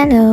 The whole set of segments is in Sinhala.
Hello.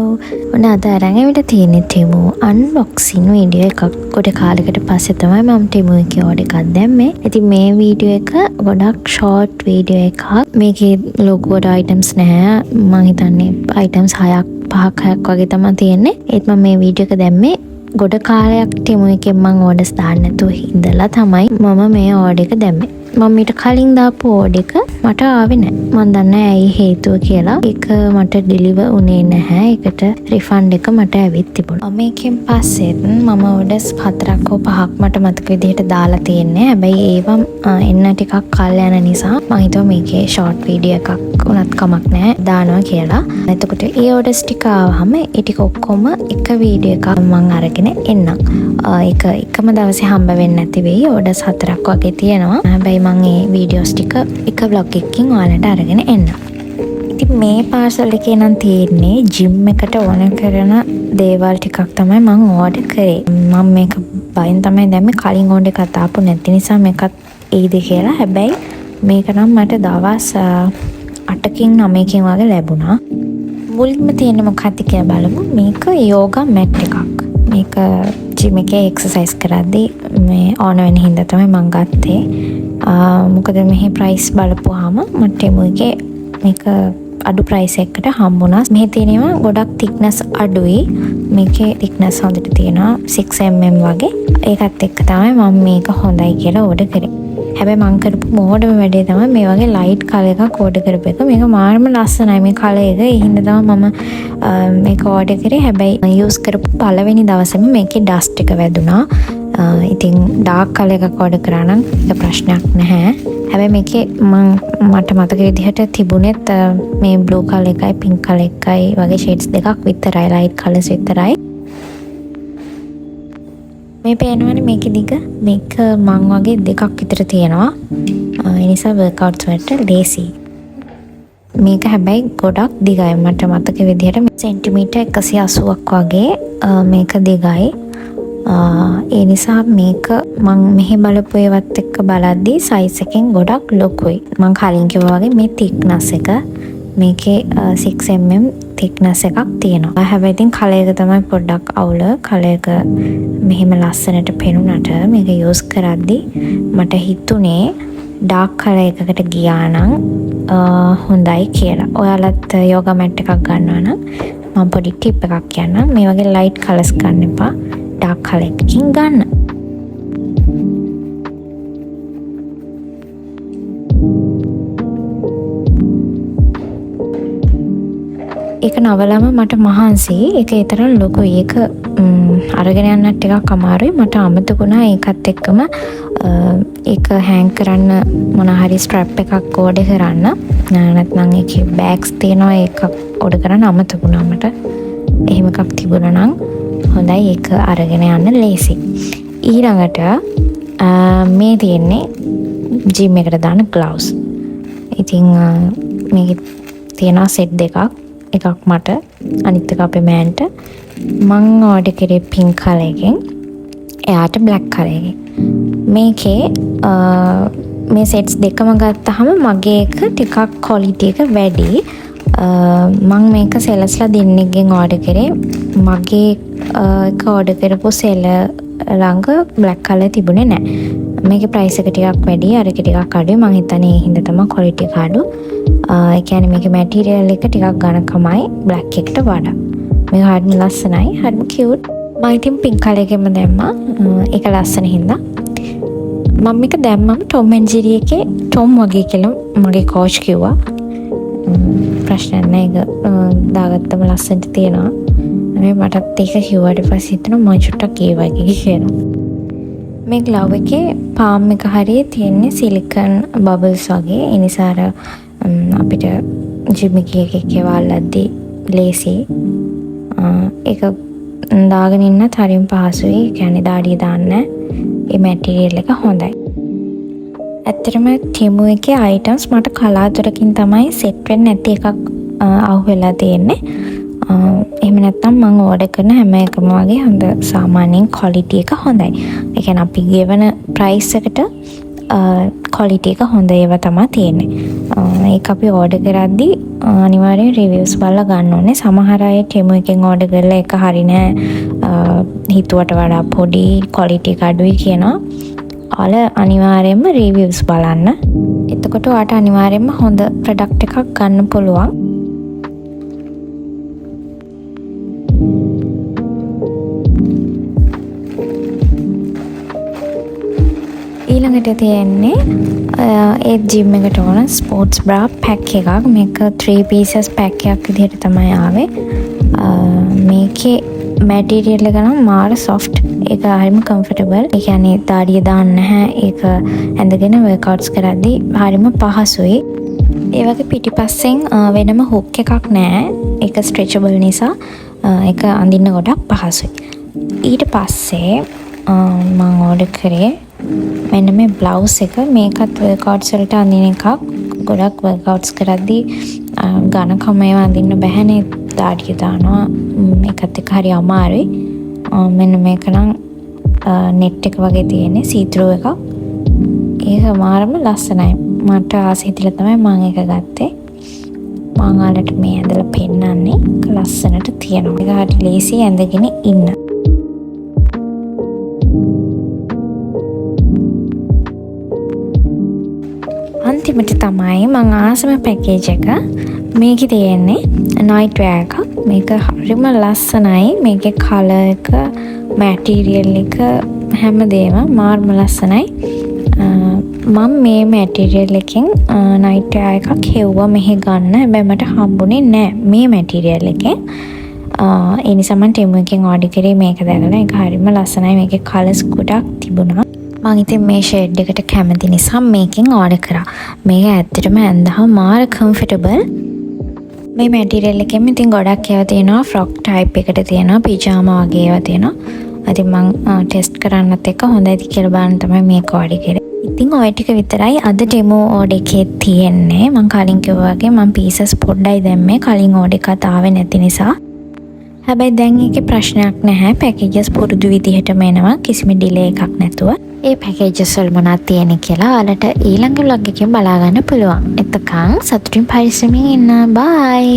ඔන්න අද අරන් ඇවිල්ලා තියෙන්නේ Temu unboxing වීඩියෝ එකක්. ගොඩ කාලයකට පස්සේ තමයි මම Temu එකේ ඕඩර් එකක් දැම්මේ. ඉතින් මේ වීඩියෝ එක ගොඩක් ෂෝට් වීඩියෝ එකක්. මේකේ ලොකුවට items නැහැ. මම හිතන්නේ items 5ක් වගේ තමයි තියෙන්නේ. ඒත් මම මේ වීඩියෝ එක දැම්මේ ගොඩ කාලයක් Temu එකෙන් මම ඕඩර්ස් දාන්න නැතුව ඉඳලා තමයි මම මේ ඕඩර් එක දැම්මේ. මම ඊට කලින් දාපු ඕඩර් එක මට ආවේ නැහැ. මම දන්නේ ඇයි හේතුව කියලා. ඒක මට ඩෙලිවර් උනේ නැහැ. ඒකට රිෆන්ඩ් එක මට ඇවිත් තිබුණා. මේකෙන් පස්සෙත් මම ඕඩර්ස් 4ක් හෝ 5ක් මට මතක විදිහට දාලා තියෙන්නේ. හැබැයි ඒවා එන්න ටිකක් කල් යන නිසා මම හිතුවා මේකේ ෂෝට් වීඩියෝ එකක් උනත් කමක් නැහැ දානවා කියලා. එතකොට ඒ ඕඩර්ස් ටික ආවම ඒ ටික ඔක්කොම එක වීඩියෝ එකක් මම අරගෙන එන්නම්. ඒක එකම දවසේ හම්බ වෙන්නේ නැති වෙයි. ඕඩර්ස් 4ක් වගේ තියෙනවා. හැබැයි මම මේ වීඩියෝස් ටික එක vlog එකකින් ඔයාලට අරගෙන එන්නම්. ඉතින් මේ පාර්සල් එකේ නම් තියෙන්නේ ජිම් එකට ඕන කරන දේවල් ටිකක් තමයි මම ඕඩර් කරේ. මම මේක බයින් තමයි දැම්මේ. කලින් ඕඩර් එකක් ආපු නැති නිසා මේකත් එයිද කියලා. හැබැයි මේක නම් මට දවස් 8කින් 9කින් වගේ ලැබුණා. මුලින්ම තියෙන්නේ මොකක්ද කියලා බලමු. මේක යෝගා මැට් එකක්. මේක ජිම් එකේ එක්සර්සයිස් කරද්දී මේ ඕන වෙන හින්දා තමයි මම ගත්තේ. මොකද මෙහි ප්‍රයිස් බලපුවාම මට Temu එකේ මේක අඩු ප්‍රයිස් එකකට හම්බුණා. මෙහි තියෙනවා ගොඩක් thickness අඩුයි. මේකේ thickness හොඳට තියෙනවා 6mm වගේ. ඒකත් එක්ක තමයි මම මේක හොඳයි කියලා ඕඩර් කරේ. හැබැයි මම කරපු මෝඩම වැඩේ තමයි මේ වගේ ලයිට් කලර් එකක් ඕඩර් කරපු එක. මේක මාරම ලස්සනයි මේ කලර් එක. ඒ හින්දා තමයි මම මේක ඕඩර් කරේ. හැබැයි යූස් කරපු පළවෙනි දවසේම මේකේ ඩස්ට් එක වැදුනා. ඉතින් ඩාර්ක් කලර් එකක් ඕඩර් කරා නම් ඒක ප්‍රශ්නයක් නැහැ. හැබැයි මේකේ මට මතක විදිහට තිබුණෙත් මේ බ්ලූ කලර් එකයි පින්ක් කලර් එකයි වගේ ෂේඩ්ස් දෙකක් විතරයි, ලයිට් කලර්ස් විතරයි. මේ පේනවනේ මේකේ දිග මේක මං වගේ දෙකක් විතර තියෙනවා. ඒ නිසා වර්ක්අවුට්ස් වලට ලේසි. මේක හැබැයි ගොඩක් දිගයි. මට මතක විදිහට සෙන්ටිමීටර් 180ක් වගේ මේක දිගයි. ඒ නිසා මේක මං මෙහි බලපු ඒවත් එක්ක බලද්දී සයිස් එකෙන් ගොඩක් ලොකුයි. මං කලින් කිව්වා වගේ මේ thickness එක මේකේ 6mm thickness එකක් තියෙනවා. හැබැයි ඉතින් කලර් එක තමයි පොඩ්ඩක් අවුල. කලර් එක මෙහෙම ලස්සනට පෙනුනට මේක යූස් කරද්දී මට හිතුනේ ඩාර්ක් කලර් එකකට ගියා නම් හොඳයි කියලා. ඔයාලත් යෝගා මැට් එකක් ගන්නවා නම් මම පොඩි ටිප් එකක් කියන්නම්. මේ වගේ ලයිට් කලර්ස් ගන්න එපා. ඩාර්ක් කලර් එකකින් ගන්න. ඒක නවලම මට මහන්සි. ඒක ඒ තරම් ලොකුයි. ඒක අරගෙන යන්නත් ටිකක් අමාරුයි. මට අමතකුණා ඒකත් එක්කම ඒක හෑන්ග් කරන්න මොන හරි ස්ට්‍රැප් එකක් ඕඩර් කරන්න. නැත්නම් ඒකේ බෑග්ස් තියෙනවා ඒකක් ඕඩර් කරන්න අමතකුණා මට. එහෙම එකක් තිබුණා නම් හොඳයි. ඒක අරගෙන යන්න ලේසි. ඊළඟට මේ තියෙන්නේ ජිම් එකට දාන ග්ලව්ස්. ඉතින් මේකේ තියෙනවා සෙට් දෙකක්. එකක් මට අනිත් එක අපේ මෑන්ට. මං ඕඩර් කරේ පින්ක් කලර් එකෙන්. එයාට බ්ලැක් කලර් එකෙන්. මේකේ මේ සෙට්ස් දෙකම ගත්තාම මගේ එක ටිකක් ක්වොලිටි එක වැඩි. මං මේක සෙලස්ලා දෙන්නෙක්ගෙන් ඕඩර් කරේ. මගේ එක ඕඩර් කරපු සෙල ළඟ බ්ලැක් කලර් තිබුණේ නැහැ. මේකේ ප්‍රයිස් එක ටිකක් වැඩි. අර එක ටිකක් අඩුයි. මං හිතන්නේ ඒ හින්දා තමයි ක්වොලිටි එක අඩු. ඒ කියන්නේ මේකේ මැටීරියල් එක ටිකක් ඝනකමයි බ්ලැක් එකට වඩා. මේක හරිම ලස්සනයි. හරිම කියුට්. මම ඉතින් පින්ක් කලර් එකෙම දැම්මා. ඒක ලස්සන හින්දා. මම මේක දැම්මම ටොම් ඇන්ඩ් ජෙරි එකේ ටොම් වගේ කියලා මගේ කෝච් කිව්වා. ප්‍රශ්නයක් නැහැ. ඒක දාගත්තම ලස්සනට තියෙනවා. මේ මටත් ඒක කිව්වට පස්සේ හිතුණා මම චුට්ටක් ඒ වගේ කියලා. මේ ග්ලව් එකේ පාම් එක හරියේ තියෙන්නේ සිලිකන් බබල්ස් වගේ. ඒ නිසා අපිට ජිම් එකේ වල්ලද්දී ලේසි. ඒක දාගෙන ඉන්නත් හරිම පහසුයි. ඒ කියන්නේ දාඩිය දාන්න ඒ මැටීරියල් එක හොඳයි. ඇත්තටම Temu එකේ items මට කලාතුරකින් තමයි සෙට් වෙන්නේ නැති එකක් අහුවෙලා තියෙන්නේ. එහෙම නැත්නම් මම ඕඩර් කරන හැම එකම වගේ හොඳ සාමාන්‍යයෙන් ක්වොලිටි එක හොඳයි. ඒ කියන්නේ අපි ගෙවන ප්‍රයිස් එකට ක්වොලිටි එක හොඳ ඒවා තමයි තියෙන්නේ. ඒක අපි ඕඩර් කරද්දී අනිවාර්යෙන් රිවිව්ස් බලලා ගන්න ඕනේ. සමහර අය Temu එකෙන් ඕඩර් කරලා ඒක හරි නෑ, හිතුවට වඩා පොඩි, ක්වොලිටි එක අඩුයි කියනවා. ඔයාලා අනිවාර්යෙන්ම රිවිව්ස් බලන්න. එතකොට ඔයාට අනිවාර්යෙන්ම හොඳ ප්‍රොඩක්ට් එකක් ගන්න පුළුවන්. ඊළඟට තියෙන්නේ ඒ ජිම් එකට ඕන ස්පෝර්ට්ස් බ්‍රා පැක් එකක්. මේක 3 pieces පැක් එකක් විදිහට තමයි ආවේ. මේකේ මැටීරියල් එක නම් මාර සොෆ්ට්. ඒක හරිම කම්ෆර්ටබල්. ඒ කියන්නේ දාඩිය දාන්න නැහැ. ඒක ඇඳගෙන වර්ක්අවුට්ස් කරද්දී හරිම පහසුයි. ඒ වගේ පිටිපස්සෙන් වෙනම හුක් එකක් නැහැ. ඒක ස්ට්‍රෙචබල් නිසා ඒක අඳින්න ගොඩක් පහසුයි. ඊට පස්සේ මම ඕඩර් කරේ මෙන්න මේ බ්ලවුස් එක. මේකත් වර්ක්අවුට්ස් වලට අඳින එකක්. ගොඩක් වර්ක්අවුට්ස් කරද්දී ඝනකම ඒවා අඳින්න බැහැනේ. දාඩිය දානවා. මේකත් එක්ක හරි අමාරුයි. මෙන්න මේක නම් නෙට් එක වගේ තියෙන්නේ, සීත්‍රූ එකක්. ඒක මාරම ලස්සනයි. මට ආස හිතිලා තමයි මම ඒක ගත්තේ. මම ඔයාලට මේ ඇඳලා පෙන්නන්නේ. ලස්සනට තියෙනවා. ඒක හරි ලේසි ඇඳගෙන ඉන්න. අන්තිමට තමයි මම ආසම පැකේජ් එක. මේකේ තියෙන්නේ නයිට් වෙයාර් එකක්. මේක හරිම ලස්සනයි. මේකේ කලර් එක, මැටීරියල් එක, හැමදේම මාර්ම ලස්සනයි. මම මේ මැටීරියල් එකෙන් නයිට් වෙයාර් එකක් හෙව්වා මෙහෙ ගන්න. හැබැයි මට හම්බුනේ නෑ මේ මැටීරියල් එකෙන්. ඒ නිසා මම Temu එකෙන් ඕඩර් කරේ මේක දැකලා. ඒක හරිම ලස්සනයි. මේකේ කලර්ස් ගොඩක් තිබුණා. මම ඉතින් මේ ෂේඩ් එකට කැමති නිසා මේකෙන් ඕඩර් කරා. මේක ඇත්තටම ඇඳහම මාර කම්ෆර්ටබල්. මේ මැටීරියල් එකෙන් ඉතින් ගොඩක් ඒවා තියෙනවා. ෆ්‍රොක් ටයිප් එකට තියෙනවා, පිජාමා වගේ ඒවා තියෙනවා. ඉතින් මම ටෙස්ට් කරන්නත් එක්ක හොඳයිද කියලා බලන්න තමයි මේක ඕඩර් කරේ. ඉතින් ඔය ටික විතරයි අද Temu ඕඩර් එකේ තියෙන්නේ. මම කලින් කිව්වා වගේ මම පීසස් පොඩ්ඩයි දැම්මේ. කලින් ඕඩර් එකත් ආවේ නැති නිසා. හැබැයි දැන් ඒකේ ප්‍රශ්නයක් නැහැ. පැකේජස් පුරුදු විදිහටම එනවා, කිසිම ඩිලේ එකක් නැතුව. ඒ පැකේජස් වල මොනවද තියෙන්නේ කියලා ඔයාලට ඊළඟ vlog එකෙන් බලා ගන්න පුළුවන්. එතකන් සතුටින් පරිස්සමින් ඉන්න. බයි.